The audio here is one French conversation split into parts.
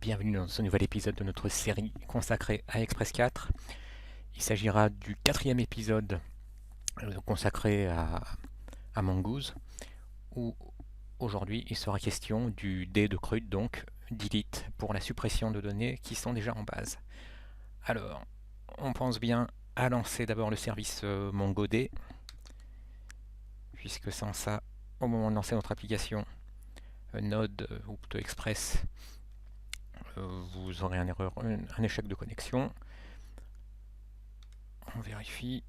Bienvenue dans ce nouvel épisode de notre série consacrée à Express 4. Il s'agira du quatrième épisode consacré à Mongoose, où aujourd'hui il sera question du D de CRUD, donc delete, pour la suppression de données qui sont déjà en base. Alors, on pense bien à lancer d'abord le service MongoD, puisque sans ça, au moment de lancer notre application Node ou plutôt Express, vous aurez un échec de connexion. On vérifie.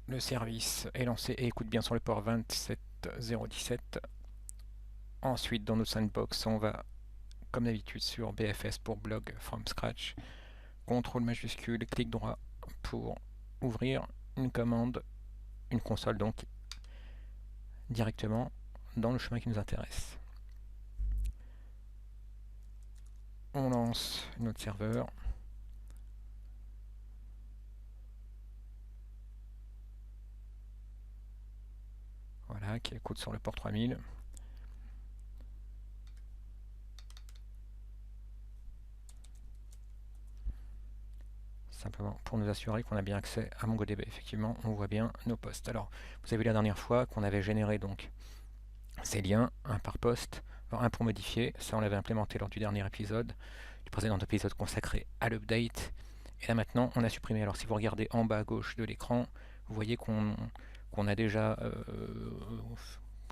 Le service est lancé et écoute bien sur le port 27017. Ensuite, dans notre sandbox, on va, comme d'habitude, sur BFS pour blog from scratch. CTRL majuscule, clic droit pour ouvrir une commande, une console donc, directement dans le chemin qui nous intéresse. On lance notre serveur. Voilà, qui écoute sur le port 3000. Simplement pour nous assurer qu'on a bien accès à MongoDB. Effectivement, on voit bien nos posts. Alors, vous avez vu la dernière fois qu'on avait généré donc ces liens, un par poste, alors un pour modifier, ça on l'avait implémenté lors du dernier épisode, du précédent épisode consacré à l'update. Et là maintenant, on a supprimé. Alors si vous regardez en bas à gauche de l'écran, vous voyez qu'on a déjà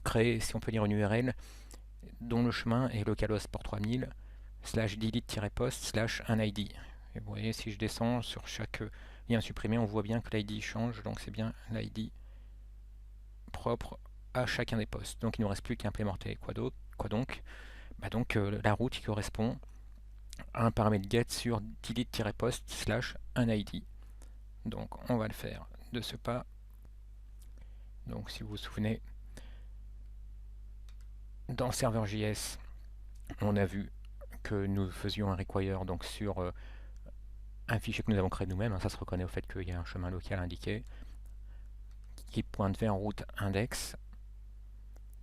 créé, si on peut dire, une URL dont le chemin est localhost port 3000 slash delete-post slash un ID. Et vous voyez, si je descends sur chaque lien supprimé, on voit bien que l'ID change, donc c'est bien l'ID propre à chacun des postes. Donc il ne nous reste plus qu'à implémenter quoi donc la route qui correspond à un paramètre get sur delete-post slash un ID. Donc on va le faire de ce pas. Donc si vous vous souvenez, dans le serveur JS, on a vu que nous faisions un require donc sur un fichier que nous avons créé nous-mêmes. Ça se reconnaît au fait qu'il y a un chemin local indiqué qui pointe vers route index.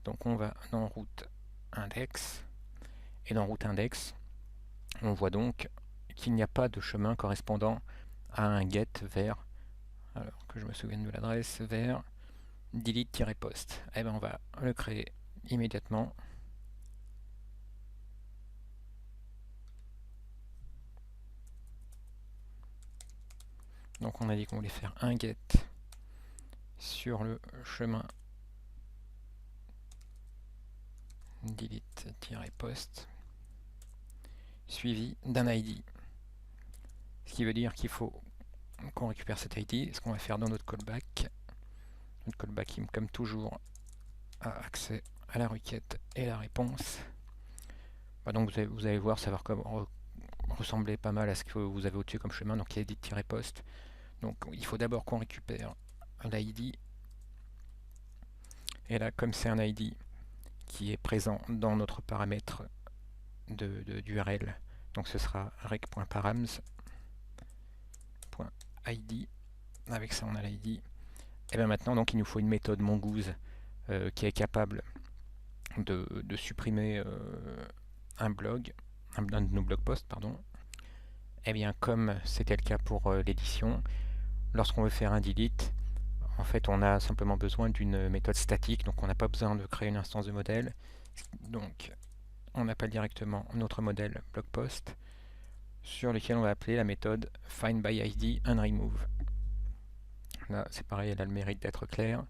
Donc on va dans route index, et dans route index, on voit donc qu'il n'y a pas de chemin correspondant à un get vers, alors que je me souvienne de l'adresse, vers delete-post. Et bien on va le créer immédiatement. Donc on a dit qu'on voulait faire un get sur le chemin delete-post suivi d'un ID. Ce qui veut dire qu'il faut qu'on récupère cet ID, ce qu'on va faire dans notre callback. Notre callback, comme toujours, a accès à la requête et la réponse. Donc vous allez voir, ça va ressembler pas mal à ce que vous avez au-dessus comme chemin, donc il y a edit-post. Donc il faut d'abord qu'on récupère l'ID. Et là, comme c'est un ID qui est présent dans notre paramètre d'URL, donc ce sera rec.params.id. Avec ça, on a l'ID. Et bien maintenant, donc, il nous faut une méthode Mongoose qui est capable de supprimer un blog, un de nos blog posts, pardon. Et bien, comme c'était le cas pour l'édition, lorsqu'on veut faire un delete, en fait, on a simplement besoin d'une méthode statique, donc on n'a pas besoin de créer une instance de modèle. Donc, on appelle directement notre modèle blog post, sur lequel on va appeler la méthode findById and remove. Là, c'est pareil, elle a le mérite d'être claire.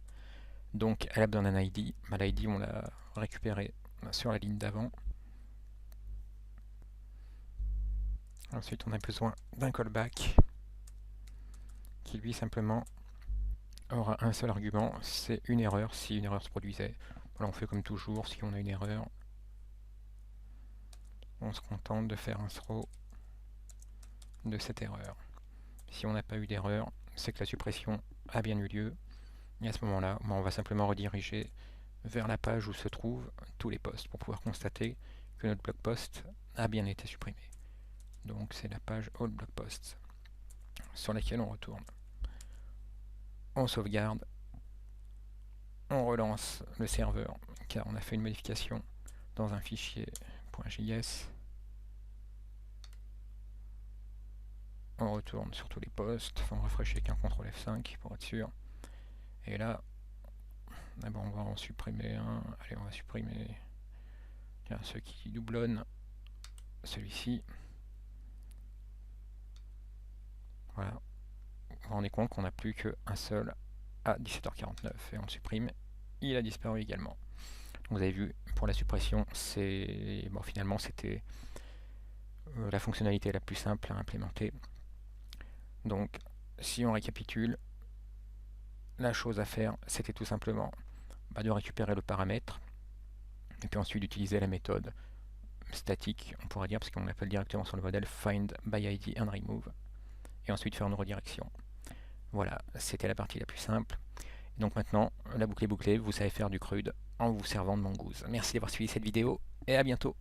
Donc, elle a besoin d'un ID. L'ID, on l'a récupéré sur la ligne d'avant. Ensuite, on a besoin d'un callback qui, lui, simplement aura un seul argument, c'est une erreur, si une erreur se produisait. Voilà, on fait comme toujours, si on a une erreur, on se contente de faire un throw de cette erreur. Si on n'a pas eu d'erreur, c'est que la suppression a bien eu lieu. Et à ce moment-là, on va simplement rediriger vers la page où se trouvent tous les posts pour pouvoir constater que notre blog post a bien été supprimé. Donc c'est la page All Blog Posts sur laquelle on retourne. On sauvegarde, on relance le serveur car on a fait une modification dans un fichier .js. On retourne sur tous les postes, enfin on rafraîchit avec un CTRL F5 pour être sûr. Et là, ah bon, on va en supprimer un. Allez, on va supprimer tiens, ceux qui doublonnent. Celui-ci. Voilà. Vous vous rendez compte qu'on n'a plus qu'un seul à 17h49 et on le supprime. Il a disparu également. Donc vous avez vu, pour la suppression, c'est bon, finalement c'était la fonctionnalité la plus simple à implémenter. Donc, si on récapitule, la chose à faire, c'était tout simplement de récupérer le paramètre, et puis ensuite d'utiliser la méthode statique, on pourrait dire, parce qu'on l'appelle directement sur le modèle find by ID and remove, et ensuite faire une redirection. Voilà, c'était la partie la plus simple. Et donc maintenant, la boucle est bouclée, vous savez faire du CRUD en vous servant de Mongoose. Merci d'avoir suivi cette vidéo, et à bientôt.